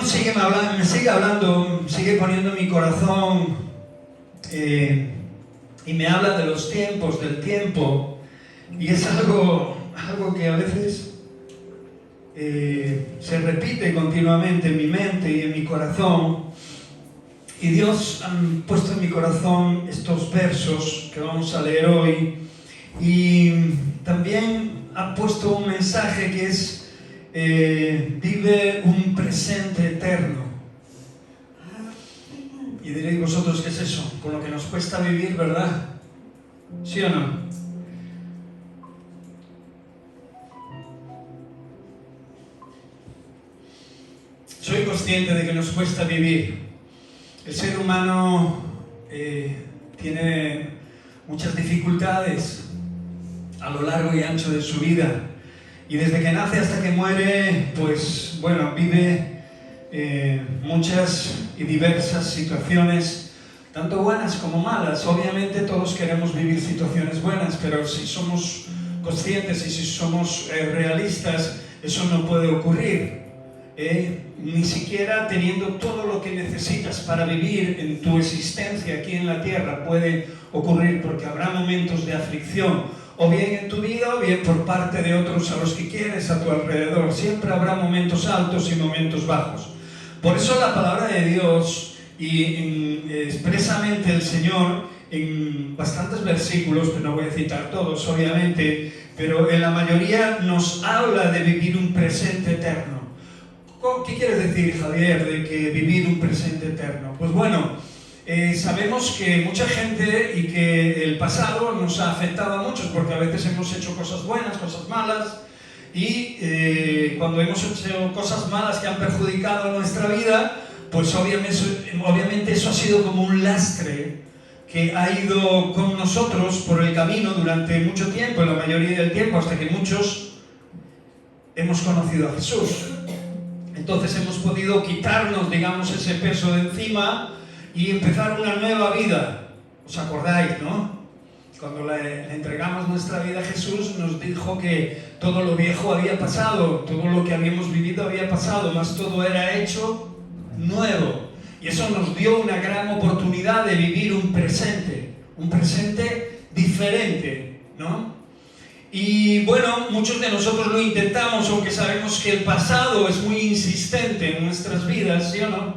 me sigue hablando, sigue poniendo en mi corazón y me habla de los tiempos, del tiempo, y es algo que a veces se repite continuamente en mi mente y en mi corazón. Y Dios ha puesto en mi corazón estos versos que vamos a leer hoy, y también ha puesto un mensaje que es vive un presente eterno. Y diréis vosotros, ¿qué es eso? Con lo que nos cuesta vivir, ¿verdad? ¿Sí o no? Soy consciente de que nos cuesta vivir. El ser humano tiene muchas dificultades a lo largo y ancho de su vida, y desde que nace hasta que muere, pues bueno, vive muchas y diversas situaciones, tanto buenas como malas. Obviamente todos queremos vivir situaciones buenas, pero si somos conscientes y si somos realistas, eso no puede ocurrir. Ni siquiera teniendo todo lo que necesitas para vivir en tu existencia aquí en la tierra puede ocurrir, porque habrá momentos de aflicción, o bien en tu vida o bien por parte de otros a los que quieres a tu alrededor. Siempre habrá momentos altos y momentos bajos. Por eso la palabra de Dios, y expresamente el Señor, en bastantes versículos, que no voy a citar todos obviamente, pero en la mayoría nos habla de vivir un presente eterno. ¿Qué quieres decir, Javier, de que vivir un presente eterno? Pues bueno, sabemos que mucha gente y que el pasado nos ha afectado a muchos, porque a veces hemos hecho cosas buenas, cosas malas, y cuando hemos hecho cosas malas que han perjudicado nuestra vida, pues obviamente eso ha sido como un lastre que ha ido con nosotros por el camino durante mucho tiempo, la mayoría del tiempo, hasta que muchos hemos conocido a Jesús. Entonces hemos podido quitarnos, digamos, ese peso de encima y empezar una nueva vida. ¿Os acordáis, no? Cuando le entregamos nuestra vida a Jesús, nos dijo que todo lo viejo había pasado, todo lo que habíamos vivido había pasado, mas todo era hecho nuevo. Y eso nos dio una gran oportunidad de vivir un presente diferente, ¿no? Y bueno, muchos de nosotros lo intentamos, aunque sabemos que el pasado es muy insistente en nuestras vidas, ¿sí o no?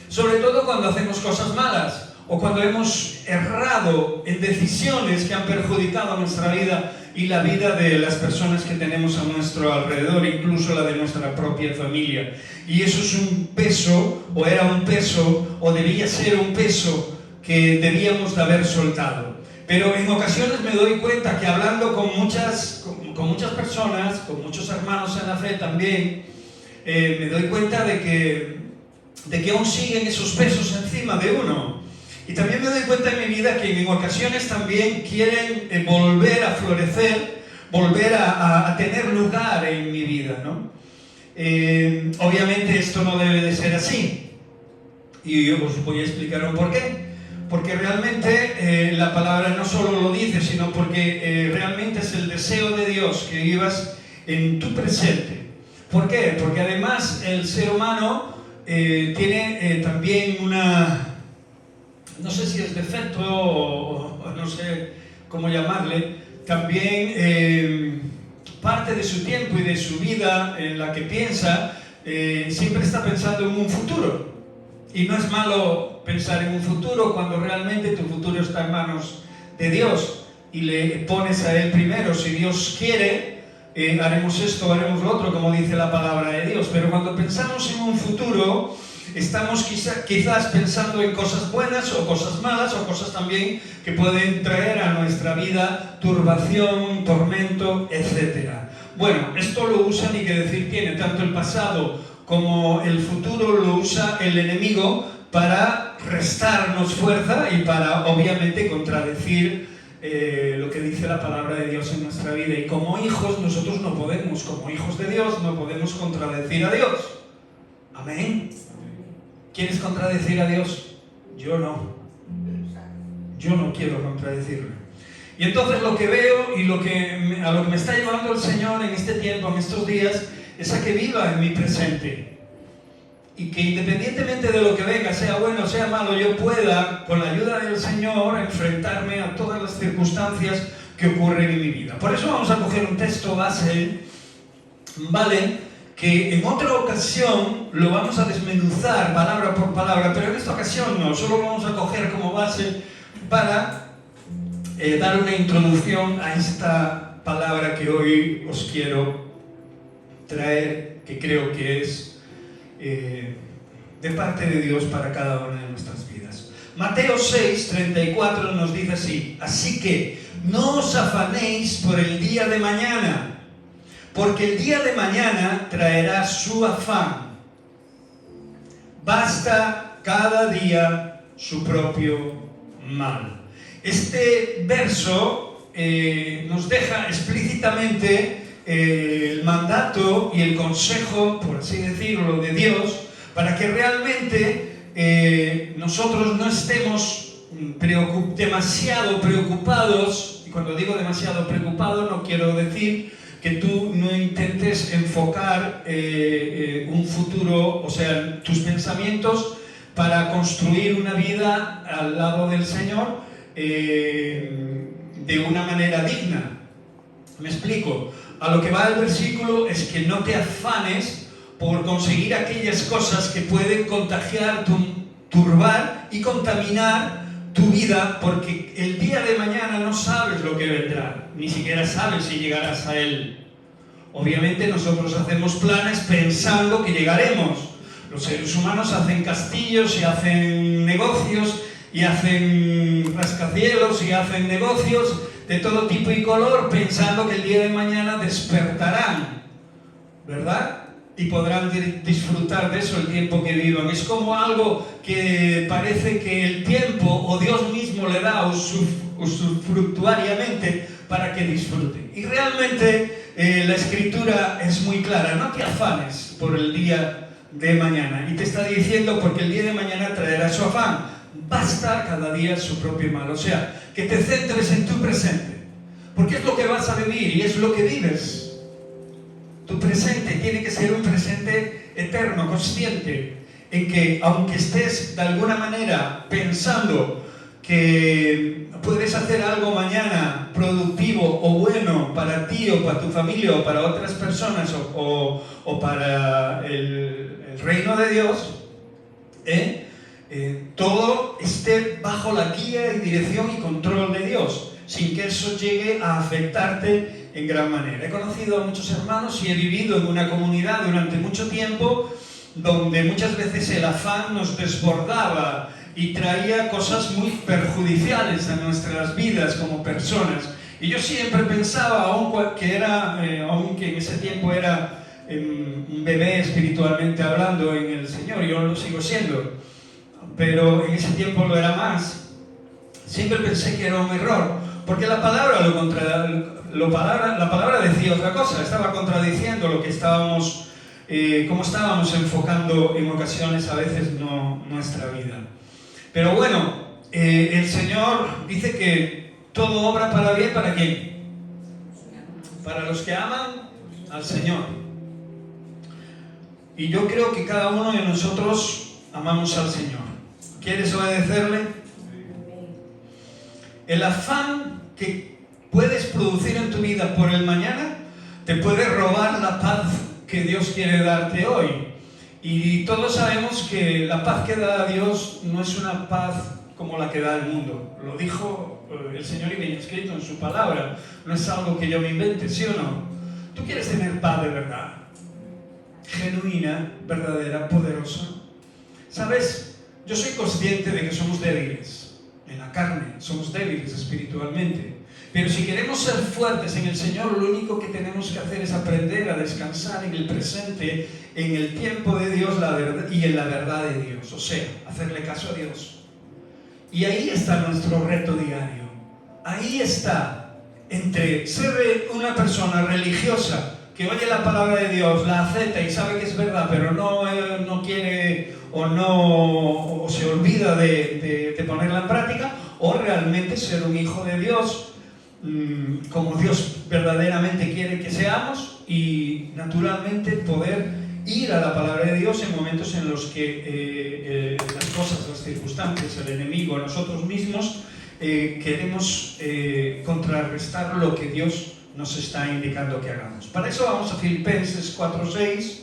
Sobre todo cuando hacemos cosas malas, o cuando hemos errado en decisiones que han perjudicado nuestra vida y la vida de las personas que tenemos a nuestro alrededor, incluso la de nuestra propia familia. Y eso es un peso, o era un peso, o debía ser un peso que debíamos de haber soltado. Pero en ocasiones me doy cuenta que hablando con muchas personas, con muchos hermanos en la fe también, me doy cuenta de que aún siguen esos pesos encima de uno. Y también me doy cuenta en mi vida que en ocasiones también quieren volver a florecer, volver a tener lugar en mi vida, ¿no? Obviamente esto no debe de ser así. Y yo os voy a explicar un por qué. Porque realmente la palabra no solo lo dice, sino porque realmente es el deseo de Dios que vivas en tu presente. ¿Por qué? Porque además el ser humano tiene también una, no sé si es defecto o no sé cómo llamarle, también parte de su tiempo y de su vida en la que piensa, siempre está pensando en un futuro. Y no es malo pensar en un futuro cuando realmente tu futuro está en manos de Dios y le pones a Él primero. Si Dios quiere, haremos esto, haremos lo otro, como dice la palabra de Dios. Pero cuando pensamos en un futuro, estamos quizás pensando en cosas buenas o cosas malas, o cosas también que pueden traer a nuestra vida turbación, tormento, etc. Bueno, esto lo usa, ni que decir tiene, tanto el pasado como el futuro lo usa el enemigo para restarnos fuerza y para obviamente contradecir lo que dice la palabra de Dios en nuestra vida. Y como hijos nosotros no podemos, como hijos de Dios, no podemos contradecir a Dios. Amén. ¿Quieres contradecir a Dios? Yo no. Yo no quiero contradecirlo. Y entonces lo que veo y a lo que me está llevando el Señor en este tiempo, en estos días, es a que viva en mi presente. y que independientemente de lo que venga, sea bueno o sea malo, yo pueda, con la ayuda del Señor, enfrentarme a todas las circunstancias que ocurren en mi vida. Por eso vamos a coger un texto base, ¿vale?, que en otra ocasión lo vamos a desmenuzar palabra por palabra, pero en esta ocasión no, solo lo vamos a coger como base para dar una introducción a esta palabra que hoy os quiero traer, que creo que es de parte de Dios para cada una de nuestras vidas. Mateo 6:34 nos dice así: así que no os afanéis por el día de mañana, porque el día de mañana traerá su afán. Basta cada día su propio mal. Este verso nos deja explícitamente el mandato y el consejo, por así decirlo, de Dios, para que realmente nosotros no estemos demasiado preocupados. Y cuando digo demasiado preocupado, no quiero decir que tú no intentes enfocar un futuro, o sea, tus pensamientos para construir una vida al lado del Señor de una manera digna. Me explico. A lo que va el versículo es que no te afanes por conseguir aquellas cosas que pueden contagiar, turbar y contaminar tu vida, porque el día de mañana no sabes lo que vendrá, ni siquiera sabes si llegarás a él. Obviamente nosotros hacemos planes pensando que llegaremos. Los seres humanos hacen castillos y hacen negocios y hacen rascacielos y hacen negocios de todo tipo y color, pensando que el día de mañana despertarán, ¿verdad? Y podrán disfrutar de eso el tiempo que vivan. Es como algo que parece que el tiempo o Dios mismo le da usufructuariamente para que disfruten. Y realmente la Escritura es muy clara: no te afanes por el día de mañana. Y te está diciendo, porque el día de mañana traerá su afán. Basta cada día su propio mal. O sea, que te centres en tu presente, porque es lo que vas a vivir y es lo que vives. Tu presente tiene que ser un presente eterno, consciente, en que aunque estés de alguna manera pensando que puedes hacer algo mañana productivo o bueno para ti o para tu familia o para otras personas o para el reino de Dios, todo esté bajo la guía y dirección y control de Dios, sin que eso llegue a afectarte en gran manera. He conocido a muchos hermanos y he vivido en una comunidad durante mucho tiempo donde muchas veces el afán nos desbordaba y traía cosas muy perjudiciales a nuestras vidas como personas. Y yo siempre pensaba, aunque en ese tiempo era un bebé espiritualmente hablando en el Señor, yo lo sigo siendo, pero en ese tiempo lo era más, siempre pensé que era un error, porque la palabra la palabra decía otra cosa, estaba contradiciendo lo que estábamos, cómo estábamos enfocando en ocasiones a veces nuestra vida. Pero bueno, el Señor dice que todo obra para bien, ¿para quién? Para los que aman al Señor. Y yo creo que cada uno de nosotros amamos al Señor. ¿Quieres obedecerle? El afán que puedes producir en tu vida por el mañana te puede robar la paz que Dios quiere darte hoy. Y todos sabemos que la paz que da Dios no es una paz como la que da el mundo. Lo dijo el Señor y viene escrito en su palabra. No es algo que yo me invente, ¿sí o no? ¿Tú quieres tener paz de verdad? Genuina, verdadera, poderosa. ¿Sabes? Yo soy consciente de que somos débiles en la carne, somos débiles espiritualmente. Pero si queremos ser fuertes en el Señor, lo único que tenemos que hacer es aprender a descansar en el presente, en el tiempo de Dios y en la verdad de Dios. O sea, hacerle caso a Dios. Y ahí está nuestro reto diario. Ahí está, entre ser una persona religiosa que oye la palabra de Dios, la acepta y sabe que es verdad, pero no quiere o se olvida de ponerla en práctica, o realmente ser un hijo de Dios como Dios verdaderamente quiere que seamos, y naturalmente poder ir a la palabra de Dios en momentos en los que las cosas, las circunstancias, el enemigo, nosotros mismos queremos contrarrestar lo que Dios nos está indicando que hagamos. Para eso vamos a Filipenses 4:6,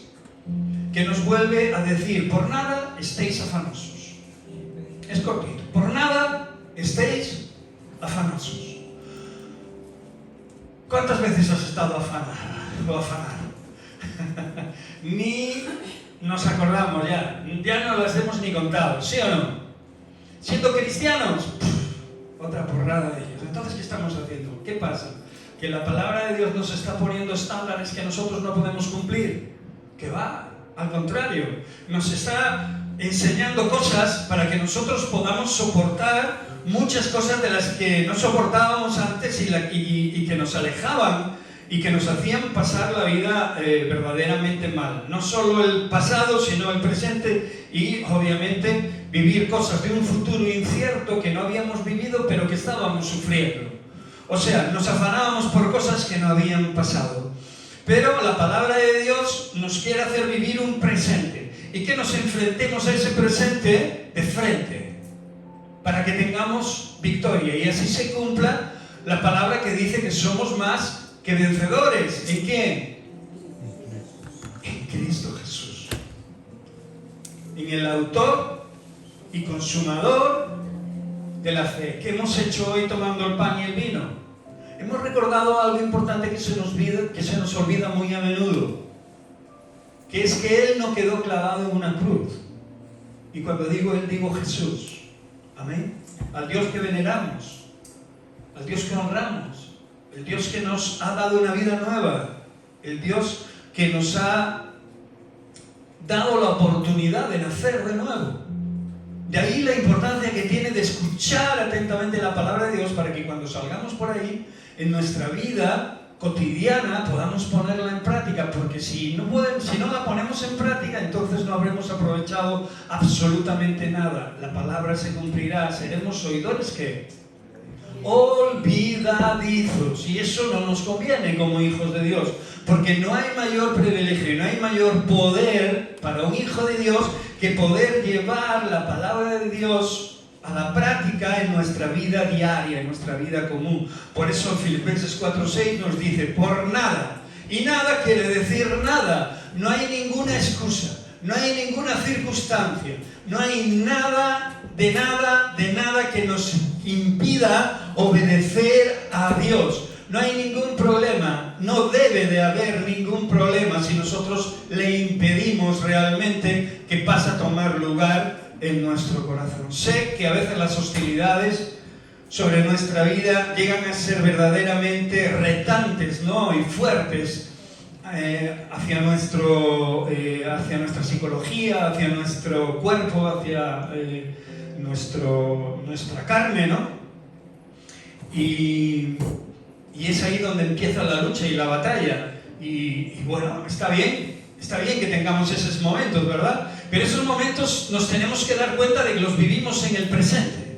que nos vuelve a decir: por nada estéis afanosos. Es cortito. Por nada estéis afanosos. ¿Cuántas veces has estado afanado o afanado? Ni nos acordamos ya no las hemos ni contado, ¿sí o no? Siendo cristianos, otra porrada de ellos. Entonces, ¿qué estamos haciendo? ¿Qué pasa? Que la palabra de Dios nos está poniendo estándares que nosotros no podemos cumplir. Que va, al contrario, nos está enseñando cosas para que nosotros podamos soportar muchas cosas de las que no soportábamos antes y que nos alejaban y que nos hacían pasar la vida verdaderamente mal. No solo el pasado, sino el presente, y obviamente vivir cosas de un futuro incierto que no habíamos vivido, pero que estábamos sufriendo. O sea, nos afanábamos por cosas que no habían pasado. Pero la palabra de Dios nos quiere hacer vivir un presente y que nos enfrentemos a ese presente de frente para que tengamos victoria y así se cumpla la palabra que dice que somos más que vencedores. ¿En quién? En Cristo Jesús. En el autor y consumador de la fe. ¿Qué hemos hecho hoy tomando el pan y el vino? Hemos recordado algo importante que se nos olvida muy a menudo, que es que Él no quedó clavado en una cruz. Y cuando digo Él, digo Jesús. Amén. Al Dios que veneramos, al Dios que honramos, el Dios que nos ha dado una vida nueva, el Dios que nos ha dado la oportunidad de nacer de nuevo. De ahí la importancia que tiene de escuchar atentamente la palabra de Dios para que cuando salgamos por ahí, en nuestra vida cotidiana, podamos ponerla en práctica, porque si no la ponemos en práctica, entonces no habremos aprovechado absolutamente nada. La palabra se cumplirá, seremos oidores que olvidadizos, y eso no nos conviene como hijos de Dios, porque no hay mayor privilegio, no hay mayor poder para un hijo de Dios que poder llevar la palabra de Dios a la práctica en nuestra vida diaria, en nuestra vida común. Por eso en Filipenses 4:6 nos dice: por nada. Y nada quiere decir nada. No hay ninguna excusa, no hay ninguna circunstancia, no hay nada que nos impida obedecer a Dios. No hay ningún problema, no debe de haber ningún problema si nosotros le impedimos realmente que pase a tomar lugar en nuestro corazón. Sé que a veces las hostilidades sobre nuestra vida llegan a ser verdaderamente retantes, ¿no? Y fuertes hacia nuestra psicología, hacia nuestro cuerpo, hacia nuestra carne, ¿no? Y es ahí donde empieza la lucha y la batalla. Y bueno, está bien que tengamos esos momentos, ¿verdad? Pero esos momentos nos tenemos que dar cuenta de que los vivimos en el presente,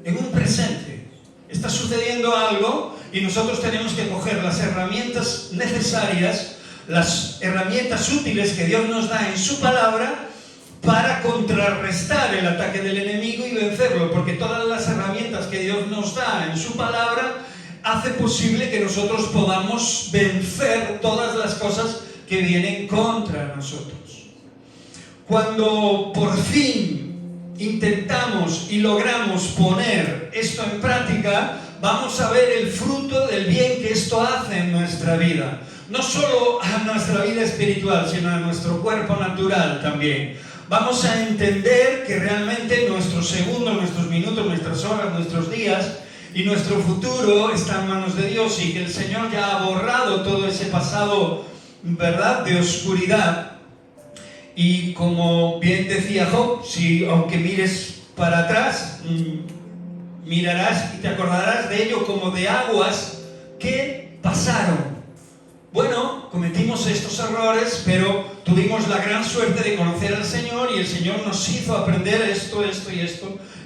en un presente. Está sucediendo algo y nosotros tenemos que coger las herramientas necesarias, las herramientas útiles que Dios nos da en su palabra para contrarrestar el ataque del enemigo y vencerlo, porque todas las herramientas que Dios nos da en su palabra hace posible que nosotros podamos vencer todas las cosas que vienen contra nosotros. Cuando por fin intentamos y logramos poner esto en práctica, vamos a ver el fruto del bien que esto hace en nuestra vida. No solo a nuestra vida espiritual, sino a nuestro cuerpo natural también. Vamos a entender que realmente nuestros segundos, nuestros minutos, nuestras horas, nuestros días y nuestro futuro está en manos de Dios, y que el Señor ya ha borrado todo ese pasado, ¿verdad?, de oscuridad. Y como bien decía Job, si aunque mires para atrás, mirarás y te acordarás de ello como de aguas que pasaron. Bueno, cometimos estos errores, pero tuvimos la gran suerte de conocer al Señor, y el Señor nos hizo aprender esto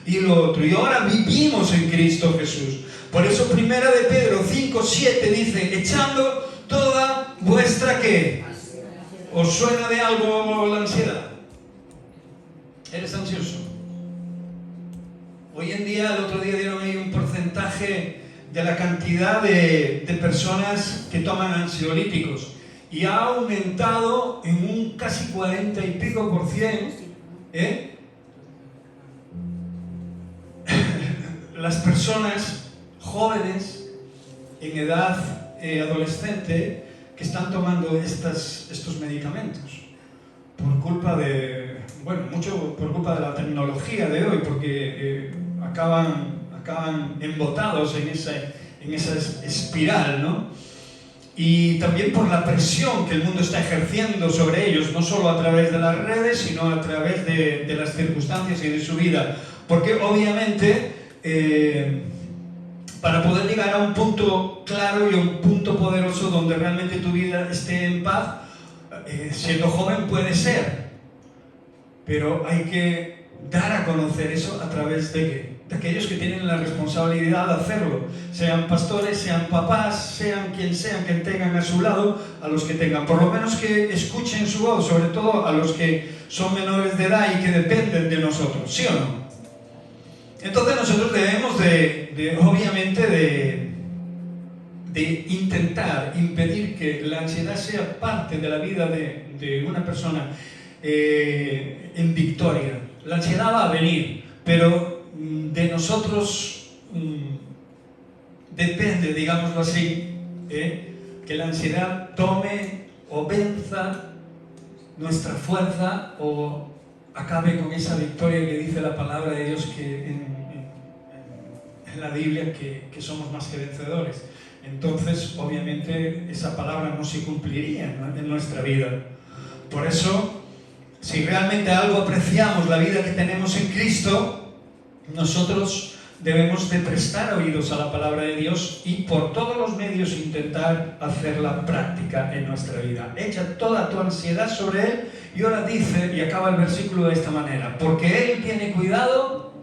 y lo otro. Y ahora vivimos en Cristo Jesús. Por eso 1 de Pedro 5:7 dice: echando toda vuestra ¿qué? ¿Os suena de algo la ansiedad? ¿Eres ansioso? Hoy en día, el otro día dieron ahí un porcentaje de la cantidad de personas que toman ansiolíticos y ha aumentado en un casi 40 y pico %, las personas jóvenes en edad adolescente que están tomando estos medicamentos por culpa de, mucho por culpa de la tecnología de hoy, porque acaban embotados en esa espiral, ¿no? Y también por la presión que el mundo está ejerciendo sobre ellos, no solo a través de las redes, sino a través de las circunstancias y de su vida. Porque obviamente, para poder llegar a un punto claro y a un punto poderoso donde realmente tu vida esté en paz, siendo joven puede ser, pero hay que dar a conocer eso a través de aquellos que tienen la responsabilidad de hacerlo, sean pastores, sean papás, sean quien tengan a su lado, a los que tengan, por lo menos que escuchen su voz, sobre todo a los que son menores de edad y que dependen de nosotros, ¿sí o no? Entonces nosotros debemos obviamente de intentar impedir que la ansiedad sea parte de la vida de una persona en victoria. La ansiedad va a venir, pero de nosotros depende, digámoslo así, que la ansiedad tome o venza nuestra fuerza o acabe con esa victoria que dice la palabra de Dios que en la Biblia que somos más que vencedores. Entonces, obviamente, esa palabra no se cumpliría en nuestra vida. Por eso, si realmente algo apreciamos la vida que tenemos en Cristo, nosotros debemos de prestar oídos a la palabra de Dios y por todos los medios intentar hacerla práctica en nuestra vida. Echa toda tu ansiedad sobre Él y ahora dice, y acaba el versículo de esta manera, porque Él tiene cuidado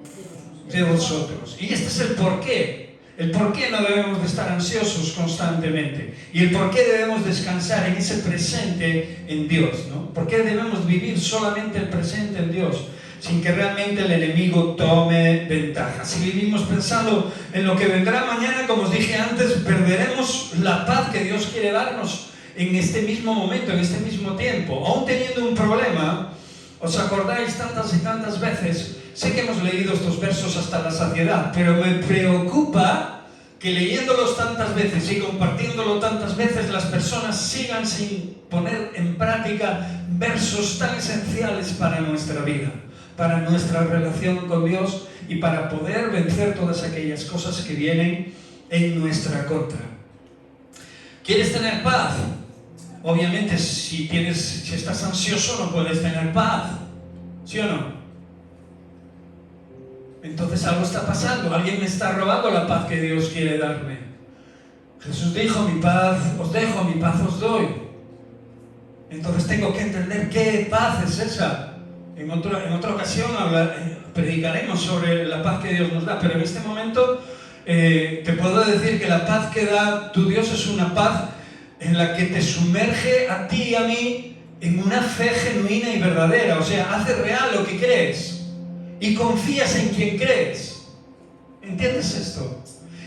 de vosotros. Y este es el porqué. El por qué no debemos de estar ansiosos constantemente y el por qué debemos descansar en ese presente en Dios, ¿no? ¿Por qué debemos vivir solamente el presente en Dios sin que realmente el enemigo tome ventaja? Si vivimos pensando en lo que vendrá mañana, como os dije antes, perderemos la paz que Dios quiere darnos en este mismo momento, en este mismo tiempo. Aún teniendo un problema, ¿os acordáis tantas y tantas veces? Sé que hemos leído estos versos hasta la saciedad, pero me preocupa que leyéndolos tantas veces y compartiéndolo tantas veces, las personas sigan sin poner en práctica versos tan esenciales para nuestra vida, para nuestra relación con Dios y para poder vencer todas aquellas cosas que vienen en nuestra contra. ¿Quieres tener paz? Obviamente, si estás ansioso no puedes tener paz, ¿sí o no? Entonces algo está pasando, alguien me está robando la paz que Dios quiere darme. Jesús dijo, mi paz os dejo, mi paz os doy. Entonces tengo que entender qué paz es esa. En otra ocasión predicaremos sobre la paz que Dios nos da, pero en este momento te puedo decir que la paz que da tu Dios es una paz en la que te sumerge a ti y a mí en una fe genuina y verdadera, o sea, hace real lo que crees. Y confías en quien crees. ¿Entiendes esto?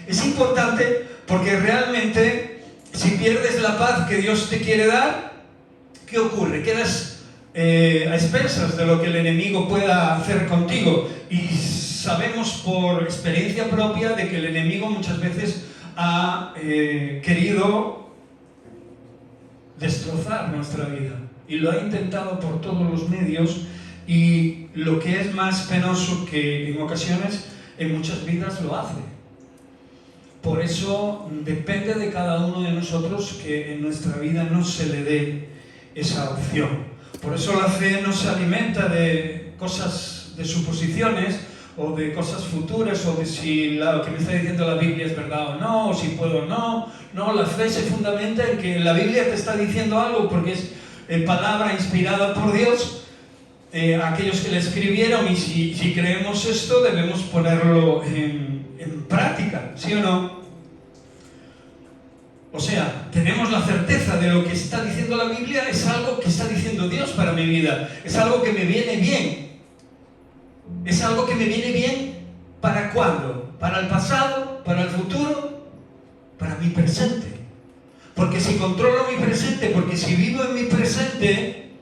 Es importante porque realmente si pierdes la paz que Dios te quiere dar, ¿qué ocurre? Quedas a expensas de lo que el enemigo pueda hacer contigo. Y sabemos por experiencia propia de que el enemigo muchas veces ha querido destrozar nuestra vida. Y lo ha intentado por todos los medios. Y lo que es más penoso, que en ocasiones, en muchas vidas lo hace. Por eso depende de cada uno de nosotros que en nuestra vida no se le dé esa opción. Por eso la fe no se alimenta de cosas, de suposiciones o de cosas futuras o de si lo que me está diciendo la Biblia es verdad o no, o si puedo o no. No, la fe se fundamenta en que la Biblia te está diciendo algo porque es palabra inspirada por Dios. Aquellos que le escribieron, y si creemos esto debemos ponerlo en práctica, ¿sí o no? O sea, tenemos la certeza de lo que está diciendo la Biblia, es algo que está diciendo Dios para mi vida, es algo que me viene bien. Es algo que me viene bien, ¿para cuándo? ¿Para el pasado? ¿Para el futuro? Para mi presente. Porque si controlo mi presente, porque si vivo en mi presente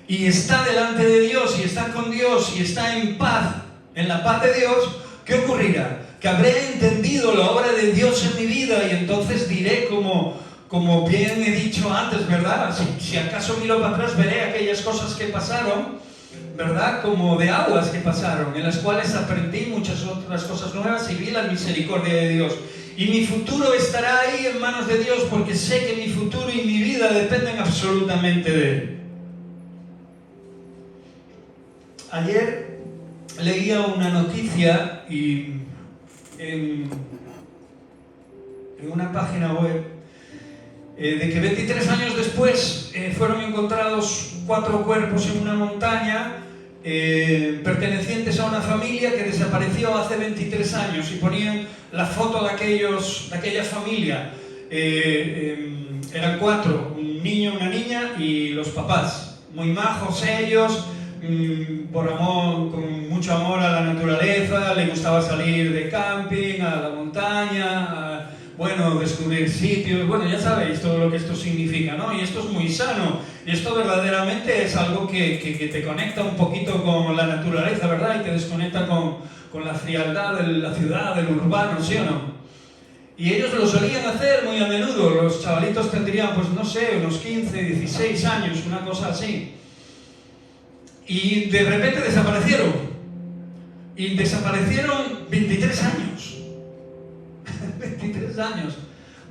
y está delante de Dios y está con Dios y está en paz, en la paz de Dios, ¿qué ocurrirá? Que habré entendido la obra de Dios en mi vida y entonces diré como bien he dicho antes, ¿verdad? Si acaso miro para atrás veré aquellas cosas que pasaron, ¿verdad? Como de aguas que pasaron, en las cuales aprendí muchas otras cosas nuevas y vi la misericordia de Dios. Y mi futuro estará ahí en manos de Dios porque sé que mi futuro y mi vida dependen absolutamente de Él. Ayer leía una noticia y en una página web de que 23 años después fueron encontrados 4 cuerpos en una montaña pertenecientes a una familia que desapareció hace 23 años y ponían la foto de aquella familia. Eran 4, un niño, una niña y los papás. Muy majos ellos, por amor, con mucho amor a la naturaleza, le gustaba salir de camping, a la montaña, descubrir sitios, ya sabéis todo lo que esto significa, ¿no? Y esto es muy sano, y esto verdaderamente es algo que te conecta un poquito con la naturaleza, ¿verdad? Y te desconecta con la frialdad de la ciudad, del urbano, ¿sí o no? Y ellos lo solían hacer muy a menudo, los chavalitos tendrían, pues no sé, unos 15, 16 años, una cosa así. Y de repente desaparecieron. Y desaparecieron 23 años. 23 años.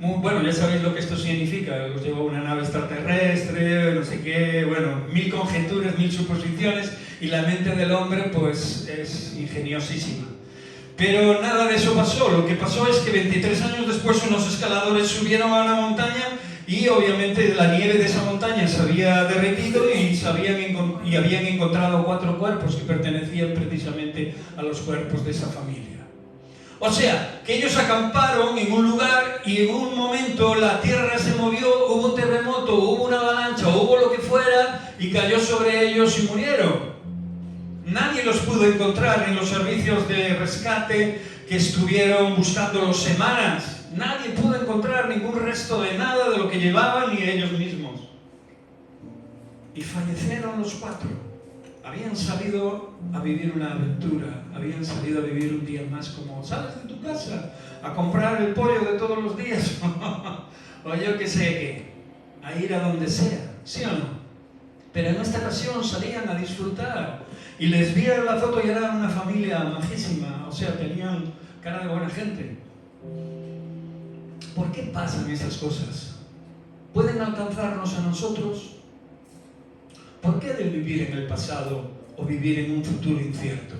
Ya sabéis lo que esto significa. Los llevó una nave extraterrestre, no sé qué, 1000 conjeturas, 1000 suposiciones, y la mente del hombre pues es ingeniosísima. Pero nada de eso pasó. Lo que pasó es que 23 años después unos escaladores subieron a una montaña y obviamente la nieve de esa montaña se había derretido y habían encontrado 4 cuerpos que pertenecían precisamente a los cuerpos de esa familia. O sea, que ellos acamparon en un lugar y en un momento la tierra se movió, hubo un terremoto, hubo una avalancha, hubo lo que fuera y cayó sobre ellos y murieron. Nadie los pudo encontrar en los servicios de rescate que estuvieron buscándolos semanas. Nadie pudo encontrar ningún resto de nada de lo que llevaban ni ellos mismos. Y fallecieron los 4. Habían salido a vivir una aventura, habían salido a vivir un día más, como sales de tu casa a comprar el pollo de todos los días, o yo qué sé qué, a ir a donde sea, ¿sí o no? Pero en esta ocasión salían a disfrutar y les vieron la foto y eran una familia majísima, o sea, tenían cara de buena gente. ¿Por qué pasan esas cosas? ¿Pueden alcanzarnos a nosotros? ¿Por qué de vivir en el pasado o vivir en un futuro incierto?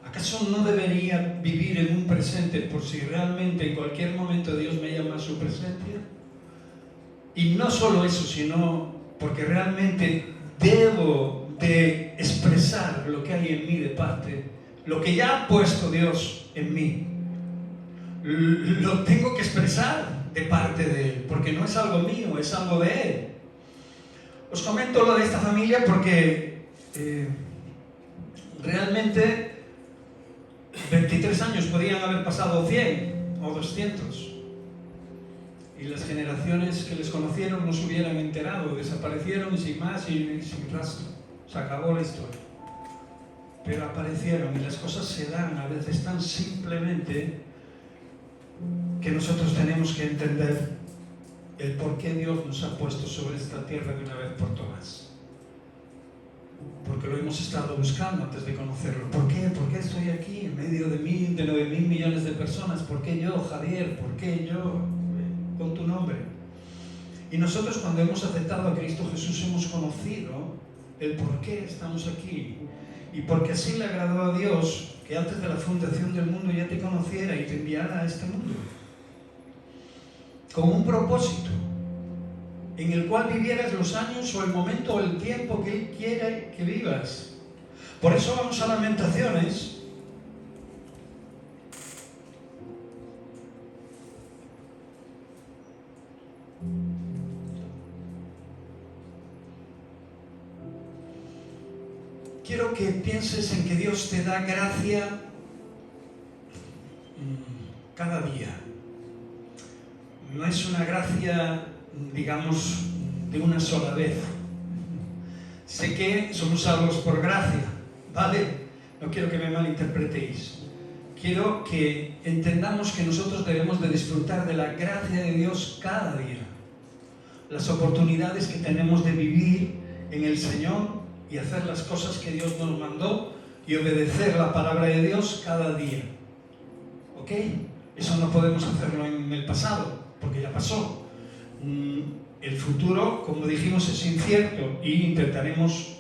¿Acaso no debería vivir en un presente por si realmente en cualquier momento Dios me llama a su presencia? Y no solo eso, sino porque realmente debo de expresar lo que hay en mí de parte, lo que ya ha puesto Dios en mí. Lo tengo que expresar de parte de Él, porque no es algo mío, es algo de Él. Os comento lo de esta familia porque realmente 23 años podían haber pasado 100 o 200 y las generaciones que les conocieron no se hubieran enterado, desaparecieron sin más y sin rastro, se acabó la historia. Pero aparecieron y las cosas se dan a veces tan simplemente que nosotros tenemos que entender el por qué Dios nos ha puesto sobre esta tierra de una vez por todas. Porque lo hemos estado buscando antes de conocerlo. ¿Por qué? ¿Por qué estoy aquí en medio de 9.000 millones de personas? ¿Por qué yo, Javier? ¿Por qué yo? Con tu nombre. Y nosotros cuando hemos aceptado a Cristo Jesús hemos conocido el por qué estamos aquí. Y porque así le agradó a Dios que antes de la fundación del mundo ya te conociera y te enviara a este mundo. Con un propósito en el cual vivieras los años o el momento o el tiempo que Él quiere que vivas. Por eso vamos a Lamentaciones. pienses en que Dios te da gracia cada día. No es una gracia, digamos, de una sola vez. Sé que somos salvos por gracia, ¿vale? No quiero que me malinterpretéis. Quiero que entendamos que nosotros debemos de disfrutar de la gracia de Dios cada día. Las oportunidades que tenemos de vivir en el Señor y hacer las cosas que Dios nos mandó y obedecer la palabra de Dios cada día. ¿Ok? Eso no podemos hacerlo en el pasado, porque ya pasó. El futuro, como dijimos, es incierto y intentaremos,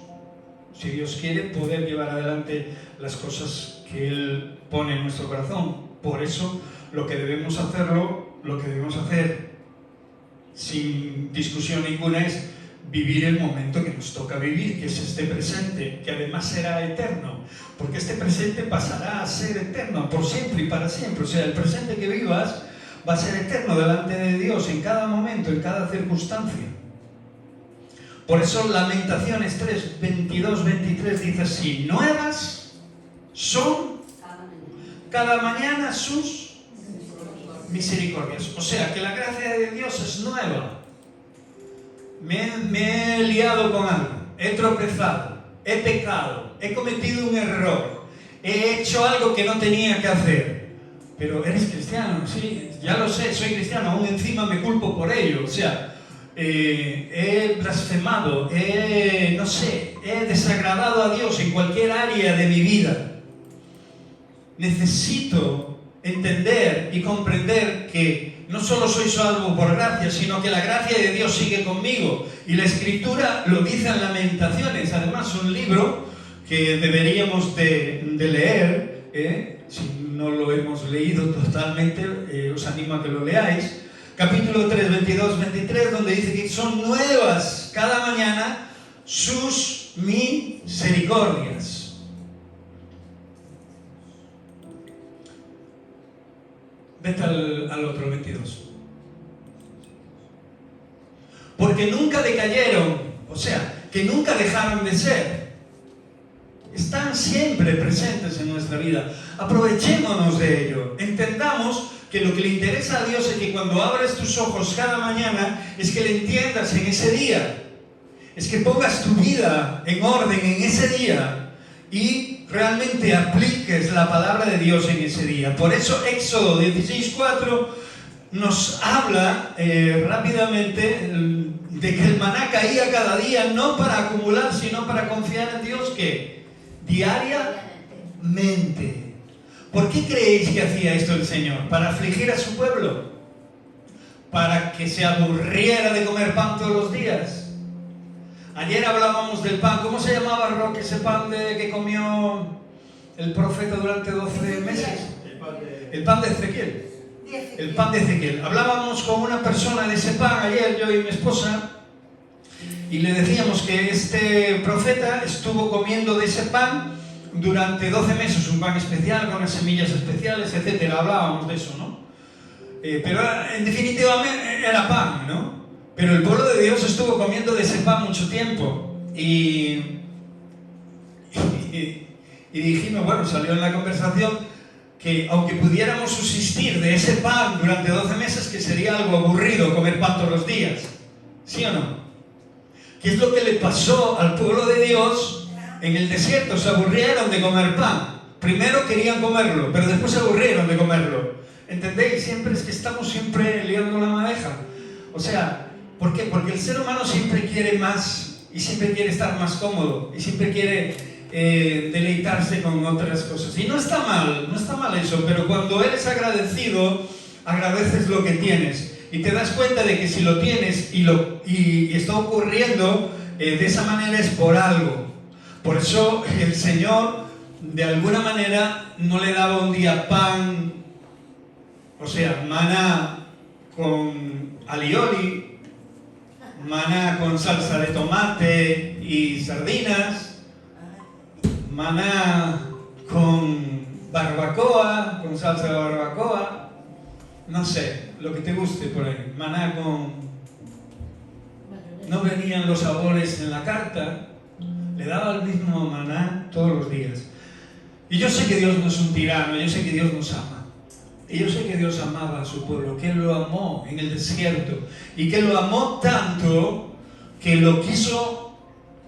si Dios quiere, poder llevar adelante las cosas que Él pone en nuestro corazón. Por eso, lo que debemos hacer sin discusión ninguna es vivir el momento que nos toca vivir, que es este presente, que además será eterno, porque este presente pasará a ser eterno por siempre y para siempre. O sea, el presente que vivas va a ser eterno delante de Dios en cada momento, en cada circunstancia. Por eso Lamentaciones 3, 22, 23 dice así: nuevas son cada mañana sus misericordias. O sea, que la gracia de Dios es nueva. Me he liado con algo, he tropezado, he pecado, he cometido un error, he hecho algo que no tenía que hacer. Pero eres cristiano, sí, ya lo sé, soy cristiano, aún encima me culpo por ello. O sea, he blasfemado, he desagradado a Dios en cualquier área de mi vida. Necesito entender y comprender que no solo soy salvo por gracia, sino que la gracia de Dios sigue conmigo. Y la Escritura lo dice en Lamentaciones, además un libro que deberíamos de leer, si no lo hemos leído totalmente, os animo a que lo leáis. Capítulo 3, 22, 23, donde dice que son nuevas cada mañana sus misericordias. Vete al otro 22. Porque nunca decayeron, o sea, que nunca dejaron de ser. Están siempre presentes en nuestra vida. Aprovechémonos de ello. Entendamos que lo que le interesa a Dios es que cuando abres tus ojos cada mañana, es que le entiendas en ese día. Es que pongas tu vida en orden en ese día y realmente apliques la palabra de Dios en ese día. Por eso Éxodo 16:4 nos habla rápidamente de que el maná caía cada día, no para acumular, sino para confiar en Dios, que diariamente. ¿Por qué creéis que hacía esto el Señor? ¿Para afligir a su pueblo? ¿Para que se aburriera de comer pan todos los días? Ayer hablábamos del pan. ¿Cómo se llamaba, Roque, ese pan que comió el profeta durante 12 meses? El pan de Ezequiel. El pan de Ezequiel. Hablábamos con una persona de ese pan ayer, yo y mi esposa, y le decíamos que este profeta estuvo comiendo de ese pan durante 12 meses, un pan especial, con unas semillas especiales, etc. Hablábamos de eso, ¿no? Pero en definitiva era pan, ¿no? Pero el pueblo de Dios estuvo comiendo de ese pan mucho tiempo. Y dijimos, bueno, salió en la conversación que aunque pudiéramos subsistir de ese pan durante 12 meses, que sería algo aburrido comer pan todos los días. ¿Sí o no? ¿Qué es lo que le pasó al pueblo de Dios en el desierto? Se aburrieron de comer pan. Primero querían comerlo, pero después se aburrieron de comerlo. ¿Entendéis? Siempre es que estamos siempre liando la madeja. O sea, ¿por qué? Porque el ser humano siempre quiere más y siempre quiere estar más cómodo y siempre quiere deleitarse con otras cosas. Y no está mal eso, pero cuando eres agradecido, agradeces lo que tienes. Y te das cuenta de que si lo tienes y está ocurriendo de esa manera es por algo. Por eso el Señor, de alguna manera, no le daba un día pan, o sea, maná con alioli, maná con salsa de tomate y sardinas, maná con barbacoa, con salsa de barbacoa, no sé, lo que te guste por ahí, maná con... No venían los sabores en la carta, Le daba el mismo maná todos los días. Y yo sé que Dios no es un tirano, yo sé que Dios nos ama. Y yo sé que Dios amaba a su pueblo, que Él lo amó en el desierto. Y que lo amó tanto que lo quiso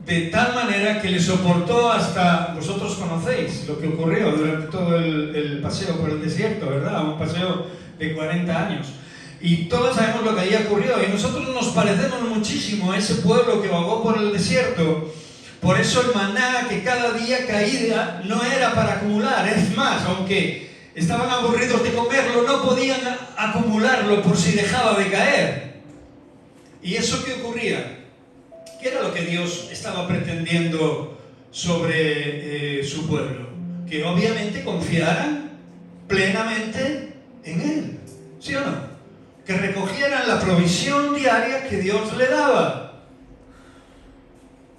de tal manera que le soportó hasta... Vosotros conocéis lo que ocurrió durante todo el paseo por el desierto, ¿verdad? Un paseo de 40 años. Y todos sabemos lo que allí ocurrió. Y nosotros nos parecemos muchísimo a ese pueblo que vagó por el desierto. Por eso el maná que cada día caía no era para acumular. Es más, aunque estaban aburridos de comerlo, no podían acumularlo por si dejaba de caer. ¿Y eso qué ocurría? ¿Qué era lo que Dios estaba pretendiendo sobre su pueblo? Que obviamente confiaran plenamente en Él. ¿Sí o no? Que recogieran la provisión diaria que Dios le daba.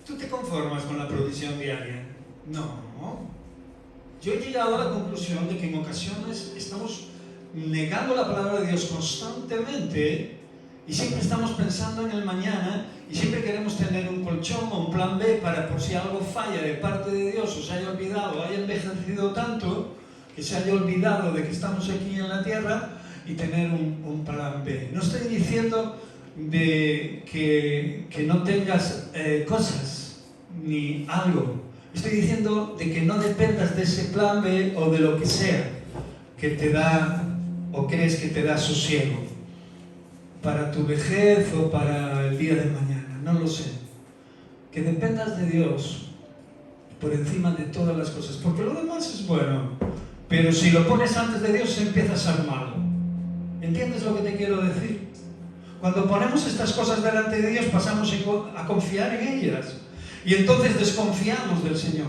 ¿Tú te conformas con la provisión diaria? No. Yo he llegado a la conclusión de que en ocasiones estamos negando la palabra de Dios constantemente y siempre estamos pensando en el mañana y siempre queremos tener un colchón o un plan B para por si algo falla de parte de Dios o se haya olvidado, haya envejecido tanto que se haya olvidado de que estamos aquí en la tierra y tener un plan B. No estoy diciendo que no tengas cosas ni algo. Estoy diciendo de que no dependas de ese plan B o de lo que sea que te da o crees que te da sosiego para tu vejez o para el día de mañana, no lo sé. Que dependas de Dios por encima de todas las cosas, porque lo demás es bueno, pero si lo pones antes de Dios empieza a ser malo. ¿Entiendes lo que te quiero decir? Cuando ponemos estas cosas delante de Dios pasamos a confiar en ellas y entonces desconfiamos del Señor,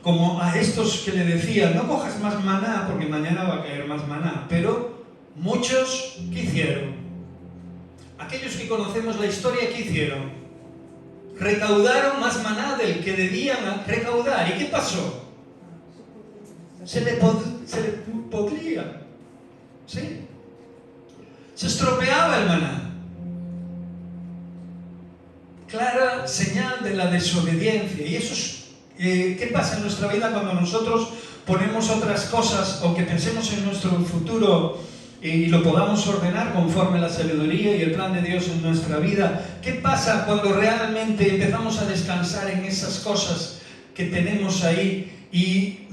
como a estos que le decían, no cojas más maná porque mañana va a caer más maná. Pero muchos, ¿qué hicieron? Aquellos que conocemos la historia, ¿qué hicieron? Recaudaron más maná del que debían recaudar. ¿Y qué pasó? Se le podría, ¿sí? Se estropeaba el maná. Clara señal de la desobediencia. Y eso es, ¿qué pasa en nuestra vida cuando nosotros ponemos otras cosas o que pensemos en nuestro futuro y lo podamos ordenar conforme la sabiduría y el plan de Dios en nuestra vida? ¿Qué pasa cuando realmente empezamos a descansar en esas cosas que tenemos ahí y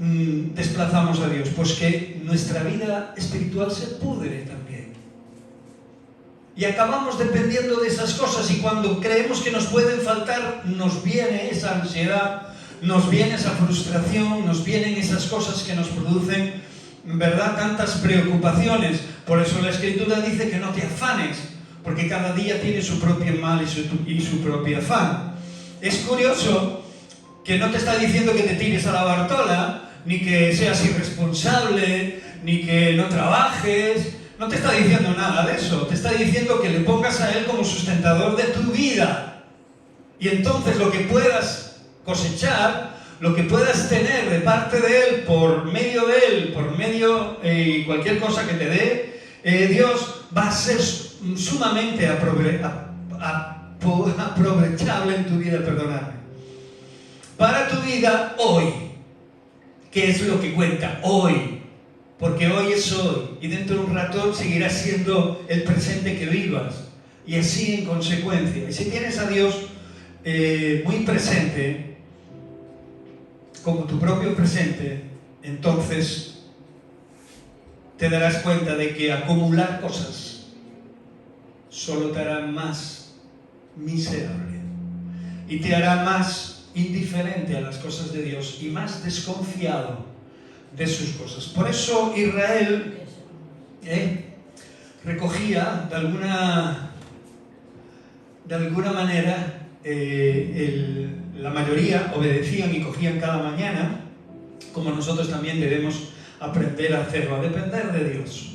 desplazamos a Dios? Pues que nuestra vida espiritual se pudre también. Y acabamos dependiendo de esas cosas y cuando creemos que nos pueden faltar, nos viene esa ansiedad, nos viene esa frustración, nos vienen esas cosas que nos producen, ¿verdad?, tantas preocupaciones. Por eso la Escritura dice que no te afanes, porque cada día tiene su propio mal y su propio afán. Es curioso que no te está diciendo que te tires a la Bartola, ni que seas irresponsable, ni que no trabajes. No te está diciendo nada de eso, te está diciendo que le pongas a Él como sustentador de tu vida. Y entonces lo que puedas cosechar, lo que puedas tener de parte de Él, por medio de Él, por medio de cualquier cosa que te dé, Dios va a ser sumamente aprovechable en tu vida, perdonadme. Para tu vida hoy, ¿qué es lo que cuenta hoy? Porque hoy es hoy y dentro de un rato seguirá siendo el presente que vivas y así en consecuencia. Y si tienes a Dios muy presente, como tu propio presente, entonces te darás cuenta de que acumular cosas solo te hará más miserable y te hará más indiferente a las cosas de Dios y más desconfiado de sus cosas. Por eso Israel recogía de alguna manera, la mayoría obedecían y cogían cada mañana, como nosotros también debemos aprender a hacerlo, a depender de Dios.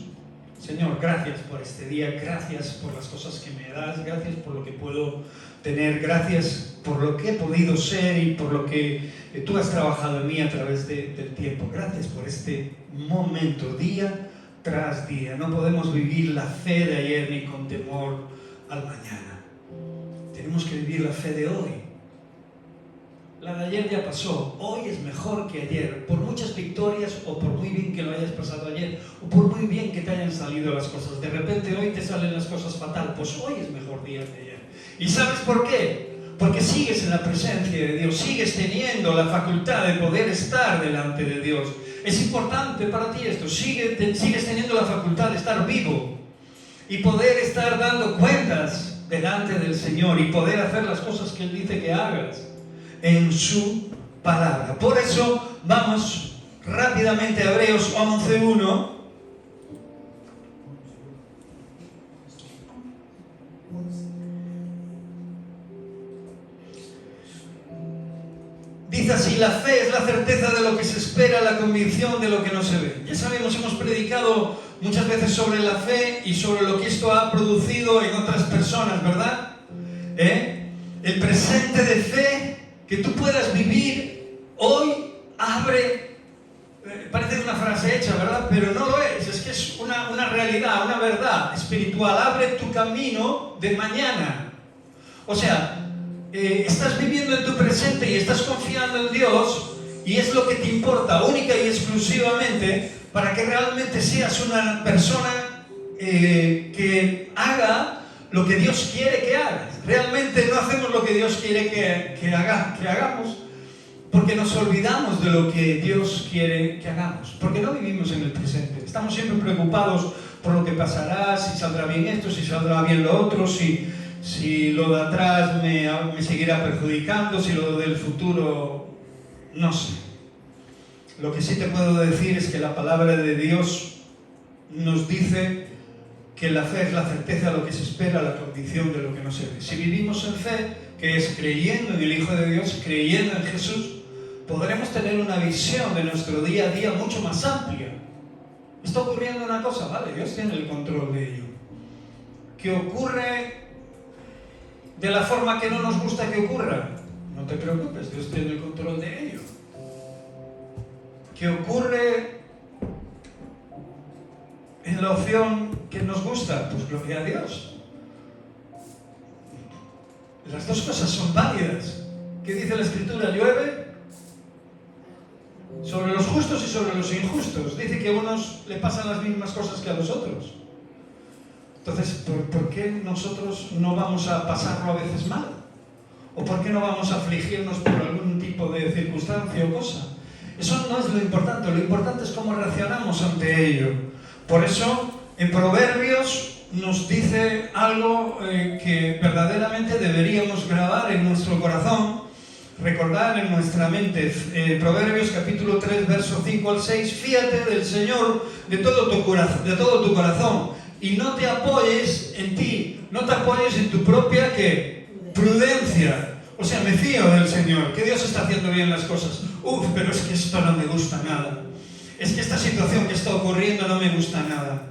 Señor, gracias por este día, gracias por las cosas que me das, gracias por lo que puedo tener, gracias por lo que he podido ser y por lo que tú has trabajado en mí a través del tiempo. Gracias por este momento, día tras día. No podemos vivir la fe de ayer ni con temor al mañana. Tenemos que vivir la fe de hoy. La de ayer ya pasó, hoy es mejor que ayer, por muchas victorias o por muy bien que lo hayas pasado ayer, o por muy bien que te hayan salido las cosas. De repente hoy te salen las cosas fatal, pues hoy es mejor día que ayer. ¿Y sabes por qué? Porque sigues en la presencia de Dios, sigues teniendo la facultad de poder estar delante de Dios. Es importante para ti esto, sigues teniendo la facultad de estar vivo y poder estar dando cuentas delante del Señor y poder hacer las cosas que Él dice que hagas en su palabra. Por eso vamos rápidamente a Hebreos 11:1. Dice así: la fe es la certeza de lo que se espera, la convicción de lo que no se ve. Ya sabemos, hemos predicado muchas veces sobre la fe y sobre lo que esto ha producido en otras personas, ¿verdad? El presente de fe que tú puedas vivir hoy abre, parece una frase hecha, ¿verdad? Pero no lo es que es una realidad, una verdad espiritual. Abre tu camino de mañana. O sea, estás viviendo en tu presente y estás confiando en Dios, y es lo que te importa única y exclusivamente para que realmente seas una persona que haga lo que Dios quiere que hagas. Realmente no hacemos lo que Dios quiere que hagamos porque nos olvidamos de lo que Dios quiere que hagamos, porque no vivimos en el presente. Estamos siempre preocupados por lo que pasará, si saldrá bien esto, si saldrá bien lo otro, si lo de atrás me seguirá perjudicando, si lo del futuro, no sé. Lo que sí te puedo decir es que la palabra de Dios nos dice que la fe es la certeza de lo que se espera, la convicción de lo que no se ve. Si vivimos en fe, que es creyendo en el Hijo de Dios, creyendo en Jesús, podremos tener una visión de nuestro día a día mucho más amplia. Está ocurriendo una cosa, vale, Dios tiene el control de ello. ¿Qué ocurre de la forma que no nos gusta que ocurra? No te preocupes, Dios tiene el control de ello. ¿Qué ocurre en la opción que nos gusta? Pues gloria a Dios. Las dos cosas son válidas. ¿Qué dice la Escritura? Llueve sobre los justos y sobre los injustos. Dice que a unos le pasan las mismas cosas que a los otros. Entonces, ¿por qué nosotros no vamos a pasarlo a veces mal? ¿O por qué no vamos a afligirnos por algún tipo de circunstancia o cosa? Eso no es lo importante es cómo reaccionamos ante ello. Por eso, en Proverbios nos dice algo que verdaderamente deberíamos grabar en nuestro corazón, recordar en nuestra mente. Proverbios capítulo 3, verso 5 al 6, fíate del Señor de todo tu corazón y no te apoyes en ti, no te apoyes en tu propia prudencia. O sea, me fío del Señor, que Dios está haciendo bien las cosas. Pero es que esto no me gusta nada. Es que esta situación que está ocurriendo no me gusta nada.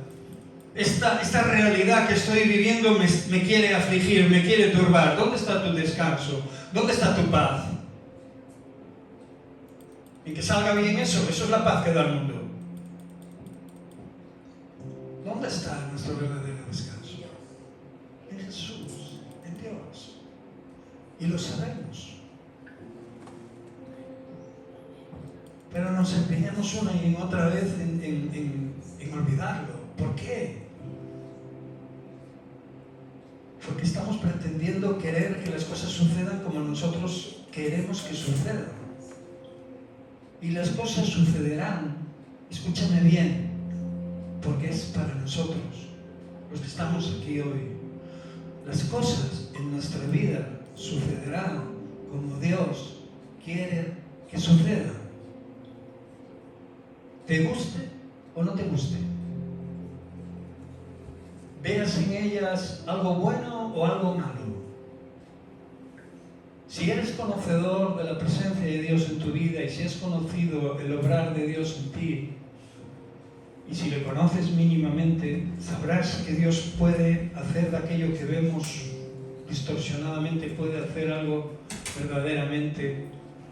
Esta realidad que estoy viviendo me quiere afligir, me quiere turbar. ¿Dónde está tu descanso? ¿Dónde está tu paz? Y que salga bien eso es la paz que da el mundo. ¿Dónde está nuestro verdadero descanso? En Jesús, en Dios. Y lo sabemos. Pero nos empeñamos una y otra vez en olvidarlo. ¿Por qué? Porque estamos pretendiendo querer que las cosas sucedan como nosotros queremos que sucedan. Y las cosas sucederán, escúchame bien, porque es para nosotros, los que estamos aquí hoy. Las cosas en nuestra vida sucederán como Dios quiere que sucedan. ¿Te guste o no te guste? ¿Veas en ellas algo bueno o algo malo? Si eres conocedor de la presencia de Dios en tu vida y si has conocido el obrar de Dios en ti, y si le conoces mínimamente, sabrás que Dios puede hacer de aquello que vemos distorsionadamente, puede hacer algo verdaderamente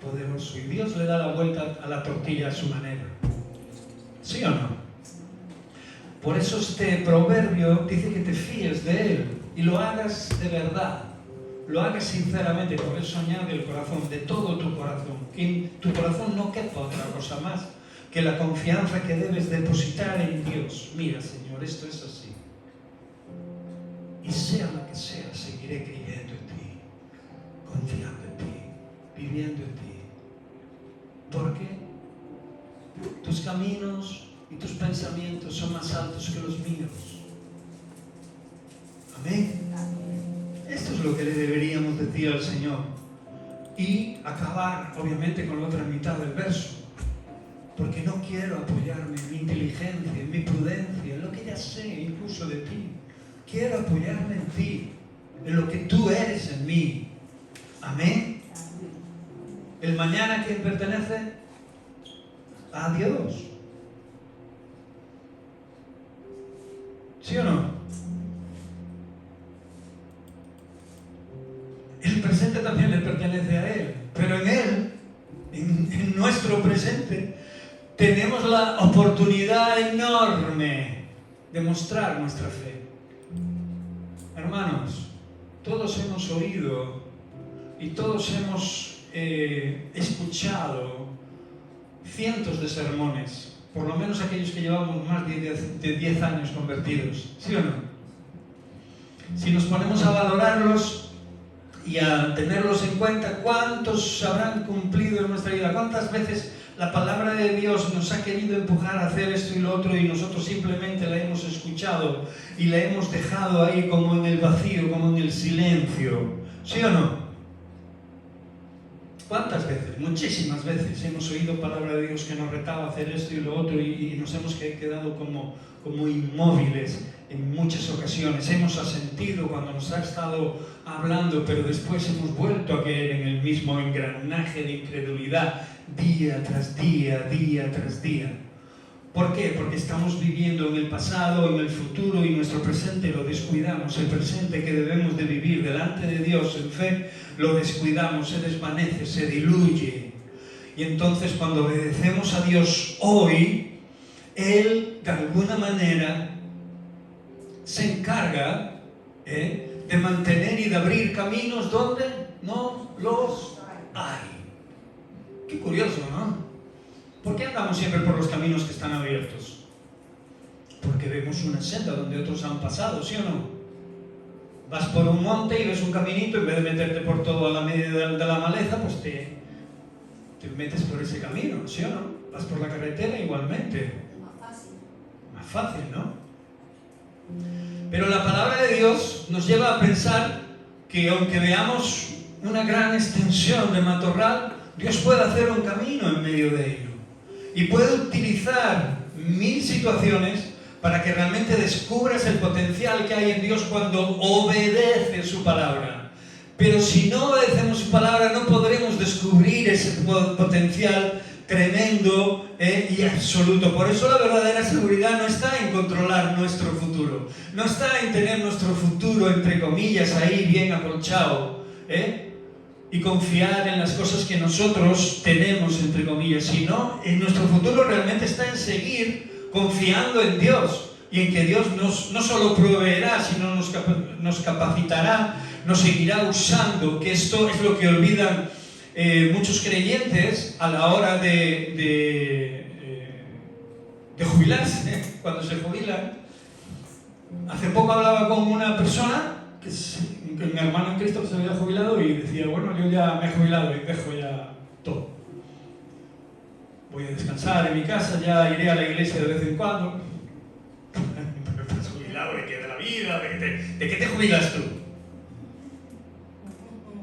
poderoso. Y Dios le da la vuelta a la tortilla a su manera. ¿Sí o no? Por eso este proverbio dice que te fíes de Él y lo hagas de verdad. lo hagas sinceramente, por eso añade el corazón, de todo tu corazón, que en tu corazón no quepa otra cosa más que la confianza que debes depositar en Dios. Mira, Señor, esto es así. Y sea lo que sea, seguiré creyendo en ti, confiando en ti, viviendo en ti. Porque tus caminos y tus pensamientos son más altos que los míos. Amén. Esto es lo que le deberíamos decir al Señor. Y acabar, obviamente, con la otra mitad del verso. Porque no quiero apoyarme en mi inteligencia, en mi prudencia, en lo que ya sé incluso de ti. Quiero apoyarme en ti, en lo que tú eres en mí. Amén. El mañana, ¿quién pertenece? A Dios. ¿Sí o no? El presente también le pertenece a Él, pero en Él, en nuestro presente, tenemos la oportunidad enorme de mostrar nuestra fe. Hermanos, todos hemos oído y todos hemos escuchado cientos de sermones, por lo menos aquellos que llevamos más de 10 años convertidos, ¿sí o no? Si nos ponemos a valorarlos y a tenerlos en cuenta, ¿cuántos habrán cumplido en nuestra vida? ¿Cuántas veces la palabra de Dios nos ha querido empujar a hacer esto y lo otro y nosotros simplemente la hemos escuchado y la hemos dejado ahí como en el vacío, como en el silencio? ¿Sí o no? ¿Cuántas veces? Muchísimas veces hemos oído palabra de Dios que nos retaba a hacer esto y lo otro y nos hemos quedado como inmóviles en muchas ocasiones. Hemos asentido cuando nos ha estado hablando, pero después hemos vuelto a caer en el mismo engranaje de incredulidad día tras día, día tras día. ¿Por qué? Porque estamos viviendo en el pasado, en el futuro, y nuestro presente lo descuidamos. El presente que debemos de vivir delante de Dios en fe, lo descuidamos, se desvanece, se diluye. Y entonces cuando obedecemos a Dios hoy, Él de alguna manera se encarga de mantener y de abrir caminos donde no los hay. Qué curioso, ¿no? ¿Por qué andamos siempre por los caminos que están abiertos? Porque vemos una senda donde otros han pasado, ¿sí o no? Vas por un monte y ves un caminito, en vez de meterte por todo a la media de la maleza, pues te metes por ese camino, ¿sí o no? Vas por la carretera igualmente. Más fácil, ¿no? Pero la palabra de Dios nos lleva a pensar que aunque veamos una gran extensión de matorral, Dios puede hacer un camino en medio de ello. Y puede utilizar 1000 situaciones para que realmente descubras el potencial que hay en Dios cuando obedeces su palabra. Pero si no obedecemos su palabra, no podremos descubrir ese potencial tremendo y absoluto. Por eso la verdadera seguridad no está en controlar nuestro futuro. No está en tener nuestro futuro, entre comillas, ahí bien acolchado, y confiar en las cosas que nosotros tenemos, entre comillas, sino en nuestro futuro realmente está en seguir confiando en Dios y en que Dios no solo proveerá, sino nos capacitará, nos seguirá usando, que esto es lo que olvidan muchos creyentes a la hora de jubilarse, cuando se jubilan. Hace poco hablaba con una persona que mi hermano en Cristo se había jubilado y decía, bueno, yo ya me he jubilado y dejo ya todo. Voy a descansar en mi casa, ya iré a la iglesia de vez en cuando. Pero estás jubilado, ¿de qué? ¿De la vida? ¿De qué te jubilas tú?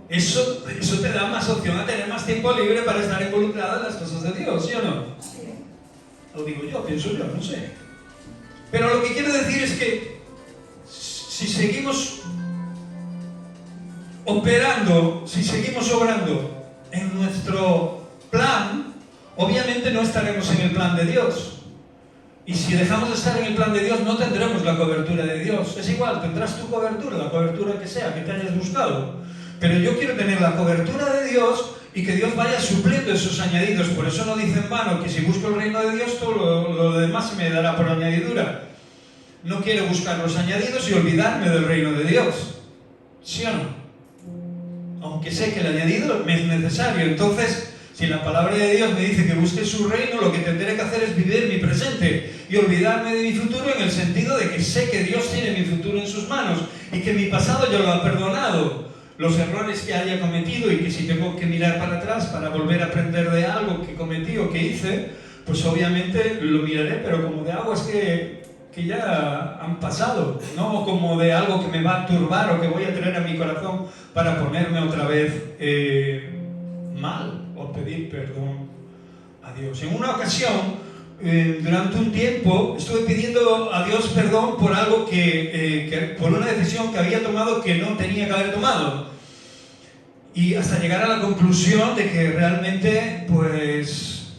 Eso te da más opción a tener más tiempo libre para estar involucrado en las cosas de Dios, ¿sí o no? Lo digo yo, pienso yo, no sé. Pero lo que quiero decir es que si seguimos operando, si seguimos obrando en nuestro plan, obviamente no estaremos en el plan de Dios. Y si dejamos de estar en el plan de Dios, no tendremos la cobertura de Dios. Es igual, tendrás tu cobertura, la cobertura que sea, que te hayas buscado. Pero yo quiero tener la cobertura de Dios y que Dios vaya supliendo esos añadidos. Por eso no dice en vano que si busco el reino de Dios, todo lo demás se me dará por añadidura. No quiero buscar los añadidos y olvidarme del reino de Dios. ¿Sí o no? aunque sé que el añadido me es necesario. Entonces, si la palabra de Dios me dice que busque su reino, lo que tendré que hacer es vivir mi presente y olvidarme de mi futuro, en el sentido de que sé que Dios tiene mi futuro en sus manos y que mi pasado ya lo ha perdonado. Los errores que haya cometido, y que si tengo que mirar para atrás para volver a aprender de algo que cometí o que hice, pues obviamente lo miraré, pero como de aguas que ya han pasado, no como de algo que me va a turbar o que voy a traer a mi corazón para ponerme otra vez mal o pedir perdón a Dios. En una ocasión, durante un tiempo, estuve pidiendo a Dios perdón por algo por una decisión que había tomado que no tenía que haber tomado. Y hasta llegar a la conclusión de que realmente, pues,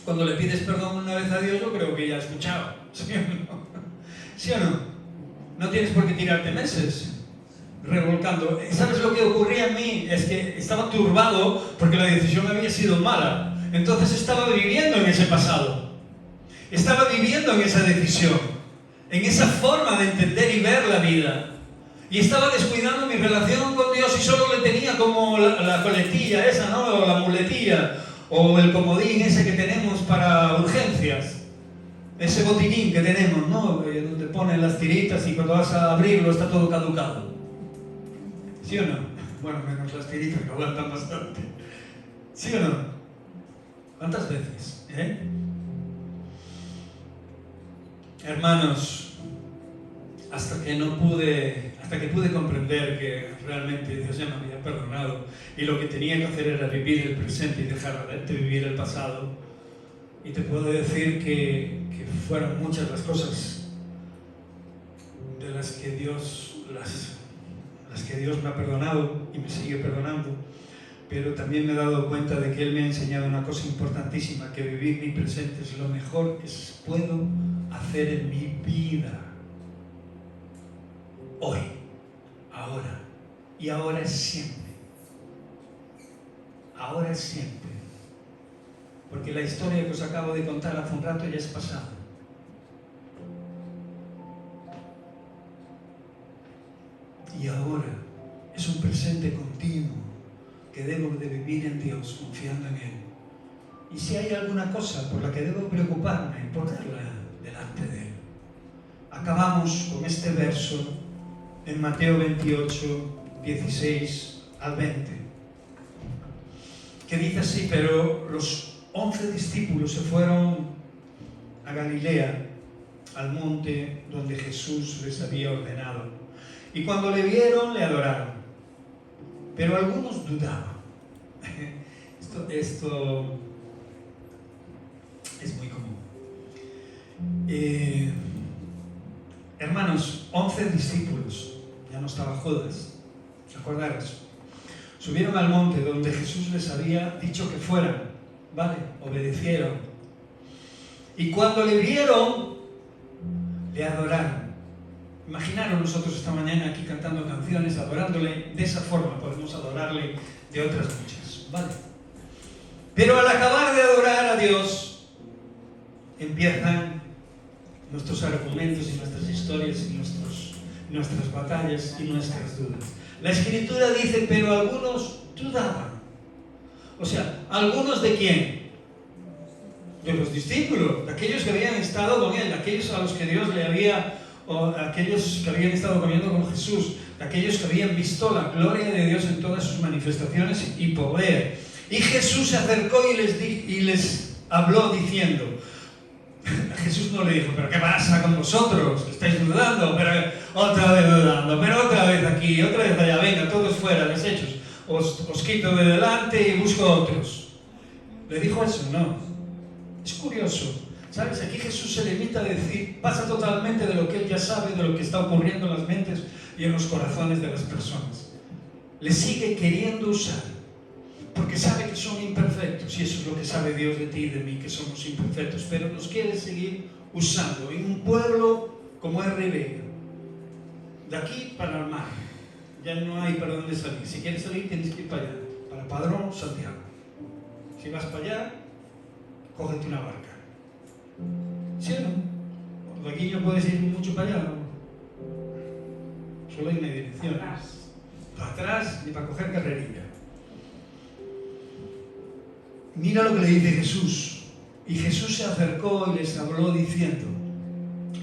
cuando le pides perdón una vez a Dios, yo creo que ya ha escuchado. ¿Sí o no? ¿Sí o no? No tienes por qué tirarte meses revolcando. ¿Sabes lo que ocurría en mí? Es que estaba turbado porque la decisión había sido mala. Entonces estaba viviendo en ese pasado. Estaba viviendo en esa decisión, en esa forma de entender y ver la vida. Y estaba descuidando mi relación con Dios y solo le tenía como la coletilla esa, ¿no? O la muletilla, o el comodín ese que tenemos para urgencias. Ese botiquín que tenemos, ¿no? Donde ponen las tiritas y cuando vas a abrirlo está todo caducado. ¿Sí o no? Bueno, menos las tiritas que aguantan bastante. ¿Sí o no? ¿Cuántas veces? Hermanos, hasta que pude comprender que realmente Dios ya me había perdonado y lo que tenía que hacer era vivir el presente y dejar de vivir el pasado. Y te puedo decir que fueron muchas las cosas de las que Dios me ha perdonado y me sigue perdonando, pero también me he dado cuenta de que Él me ha enseñado una cosa importantísima, que vivir mi presente es lo mejor que puedo hacer en mi vida. Hoy, ahora, y ahora es siempre. Ahora es siempre. Porque la historia que os acabo de contar hace un rato ya es pasado. Y ahora es un presente continuo que debo de vivir en Dios, confiando en Él. Y si hay alguna cosa por la que debo preocuparme, ponerla delante de Él. Acabamos con este verso en Mateo 28, 16 al 20, que dice así: pero los 11 discípulos se fueron a Galilea, al monte donde Jesús les había ordenado. Y cuando le vieron, le adoraron. Pero algunos dudaban. Esto es muy común. Hermanos, 11 discípulos. Ya no estaba Judas. ¿Os acordáis? Subieron al monte donde Jesús les había dicho que fueran. Vale, obedecieron. Y cuando le vieron, le adoraron. Imaginaros nosotros esta mañana aquí cantando canciones, adorándole de esa forma. Podemos adorarle de otras muchas. Vale. Pero al acabar de adorar a Dios, empiezan nuestros argumentos y nuestras historias y nuestras batallas y nuestras dudas. La Escritura dice: pero algunos dudaban. O sea, ¿algunos de quién? De los discípulos, de aquellos que habían estado con Él, de aquellos a los que Dios le había, o aquellos que habían estado comiendo con Jesús, de aquellos que habían visto la gloria de Dios en todas sus manifestaciones y poder. Y Jesús se acercó y les habló diciendo, Jesús no le dijo: pero ¿qué pasa con vosotros? Que estáis dudando, pero otra vez dudando, pero otra vez aquí, otra vez allá, venga, todos fuera, deshechos, os quito de delante y busco otros. ¿Le dijo eso? No. Es curioso, ¿sabes? Aquí Jesús se limita a decir, pasa totalmente de lo que Él ya sabe, de lo que está ocurriendo en las mentes y en los corazones de las personas. Le sigue queriendo usar, porque sabe que son imperfectos, y eso es lo que sabe Dios de ti y de mí, que somos imperfectos, pero nos quiere seguir usando en un pueblo como es Ribeira, de aquí para el mar. Ya no hay para dónde salir. Si quieres salir tienes que ir para allá, para Padrón, Santiago. Si vas para allá, cógete una barca. ¿Sí o no? De aquí no puedes ir mucho para allá, ¿no? Solo hay una dirección. para atrás ni para coger carrerilla. Mira lo que le dice Jesús. Y Jesús se acercó y les habló diciendo,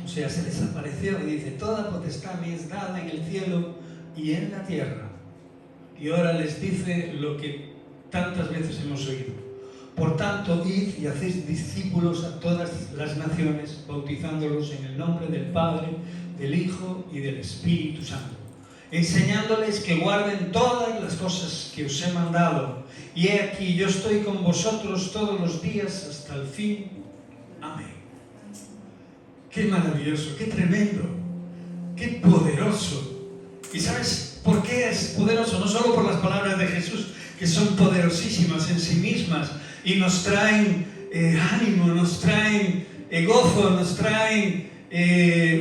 o sea, se les apareció y dice, toda potestad me es dada en el cielo y en la tierra. Y ahora les dice lo que tantas veces hemos oído. Por tanto, id y haced discípulos a todas las naciones, bautizándolos en el nombre del Padre, del Hijo y del Espíritu Santo, enseñándoles que guarden todas las cosas que os he mandado. Y he aquí, yo estoy con vosotros todos los días hasta el fin. Amén. Qué maravilloso, qué tremendo, qué poderoso. ¿Y sabes por qué es poderoso? No solo por las palabras de Jesús, que son poderosísimas en sí mismas y nos traen ánimo, nos traen gozo, nos traen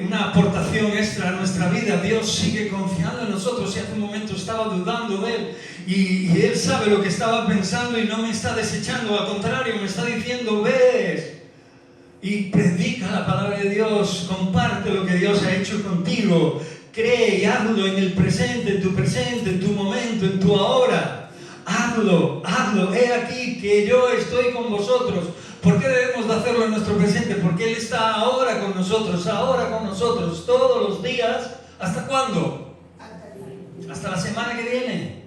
una aportación extra a nuestra vida. Dios sigue confiando en nosotros y hace un momento estaba dudando de Él y Él sabe lo que estaba pensando y no me está desechando, al contrario, me está diciendo, ves y predica la palabra de Dios, comparte lo que Dios ha hecho contigo, cree y hazlo en el presente, en tu momento, en tu ahora. Hazlo, he aquí que yo estoy con vosotros. ¿Por qué debemos de hacerlo en nuestro presente? Porque Él está ahora con nosotros, todos los días. ¿Hasta cuándo? Hasta la semana que viene,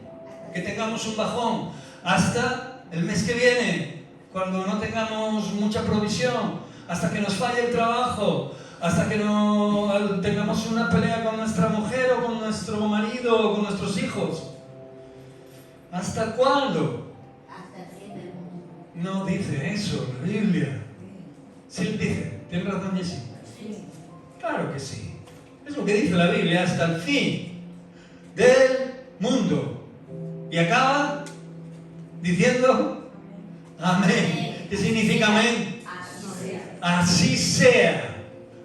que tengamos un bajón. Hasta el mes que viene, cuando no tengamos mucha provisión. Hasta que nos falle el trabajo. Hasta que no tengamos una pelea con nuestra mujer o con nuestro marido o con nuestros hijos. ¿Hasta cuándo? Hasta el fin del mundo. No dice eso la Biblia. Sí dice, ¿tiene razón Jessy? Sí. Claro que sí. Es lo que dice la Biblia, hasta el fin del mundo. Y acaba diciendo amén. ¿Qué significa amén? Así sea.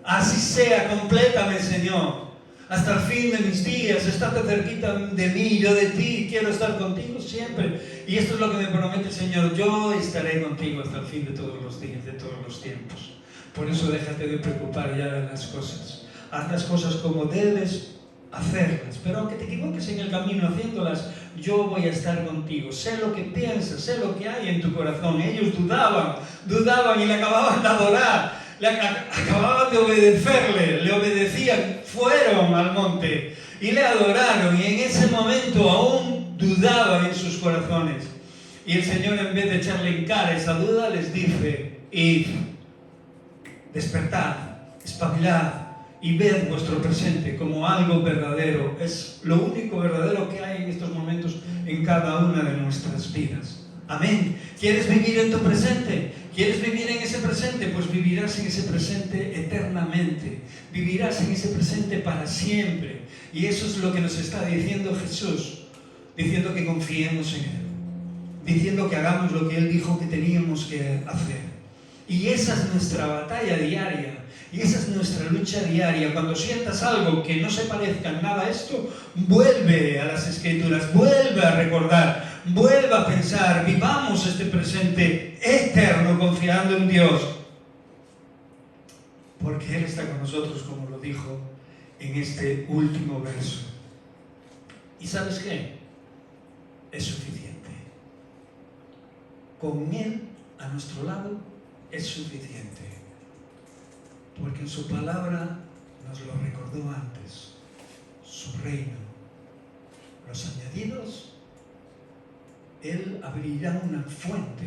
Así sea, complétame, Señor. Hasta el fin de mis días, estate cerquita de mí, yo de ti, quiero estar contigo siempre. Y esto es lo que me promete el Señor, yo estaré contigo hasta el fin de todos los días, de todos los tiempos. Por eso déjate de preocupar ya de las cosas. Haz las cosas como debes hacerlas, pero aunque te equivoques en el camino haciéndolas, yo voy a estar contigo. Sé lo que piensas, sé lo que hay en tu corazón. Ellos dudaban y le acababan de adorar. Acababan de obedecerle, le obedecían, fueron al monte y le adoraron y en ese momento aún dudaban en sus corazones. Y el Señor, en vez de echarle en cara esa duda, les dice, id, despertad, espabilad y ved vuestro presente como algo verdadero. Es lo único verdadero que hay en estos momentos en cada una de nuestras vidas. Amén. ¿Quieres vivir en tu presente? ¿Quieres vivir en ese presente? Pues vivirás en ese presente eternamente. Vivirás en ese presente para siempre. Y eso es lo que nos está diciendo Jesús. Diciendo que confiemos en Él. Diciendo que hagamos lo que Él dijo que teníamos que hacer. Y esa es nuestra batalla diaria. Y esa es nuestra lucha diaria. Cuando sientas algo que no se parezca en nada a esto, vuelve a las Escrituras, vuelve a recordar, vuelve a pensar, vivamos este presente eterno confiando en Dios. Porque Él está con nosotros, como lo dijo en este último verso. ¿Y sabes qué? Es suficiente. Con Él a nuestro lado es suficiente. Porque en su palabra nos lo recordó antes, su reino, los añadidos, Él abrirá una fuente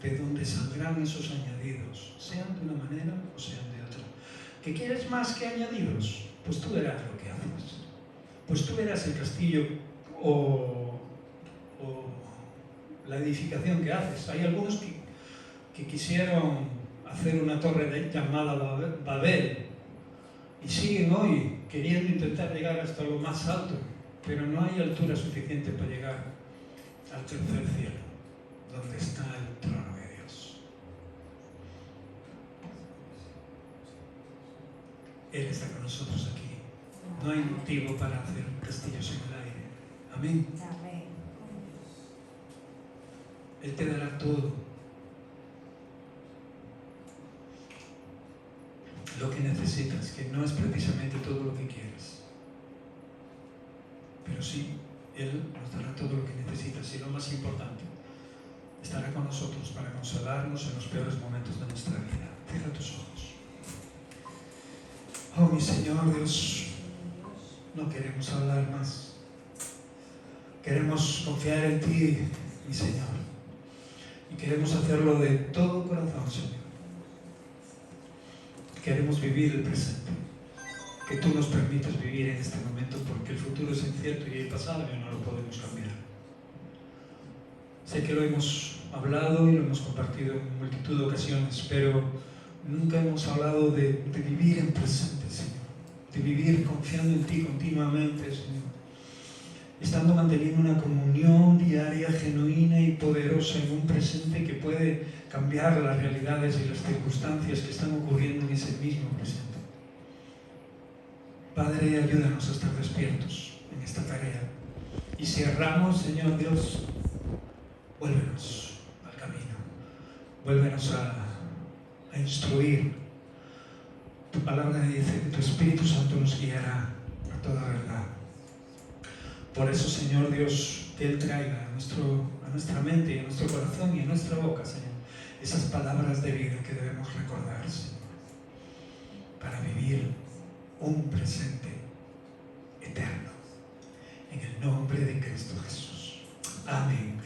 de donde saldrán esos añadidos, sean de una manera o sean de otra. ¿Que quieres más que añadidos? Pues tú verás lo que haces. Pues tú verás el castillo o la edificación que haces. Hay algunos que quisieron hacer una torre llamada Babel y siguen hoy queriendo intentar llegar hasta lo más alto, pero no hay altura suficiente para llegar al tercer cielo, donde está el trono de Dios. Él está con nosotros aquí. No hay motivo para hacer castillos en el aire. Amén. Él te dará todo lo que necesitas, que no es precisamente todo lo que quieres, pero sí Él nos dará todo lo que necesitas y lo más importante, estará con nosotros para consolarnos en los peores momentos de nuestra vida. Cierra tus ojos. Oh, mi Señor Dios, no queremos hablar más. Queremos confiar en ti, mi Señor. Y queremos hacerlo de todo corazón, Señor. Queremos vivir el presente. Que tú nos permitas vivir en este momento, porque el futuro es incierto y el pasado ya no lo podemos cambiar. Sé que lo hemos hablado y lo hemos compartido en multitud de ocasiones, pero nunca hemos hablado de vivir en presente, Señor. De vivir confiando en ti continuamente, Señor. Estando manteniendo una comunión diaria, genuina y poderosa en un presente que puede cambiar las realidades y las circunstancias que están ocurriendo en ese mismo presente. Padre, ayúdanos a estar despiertos en esta tarea. Y si erramos, Señor Dios, vuélvenos al camino. Vuélvenos a instruir. Tu palabra dice que tu Espíritu Santo nos guiará a toda verdad. Por eso, Señor Dios, que Él traiga a nuestra mente y a nuestro corazón y a nuestra boca, Señor, esas palabras de vida que debemos recordar, Señor, para vivir un presente eterno. En el nombre de Cristo Jesús. Amén.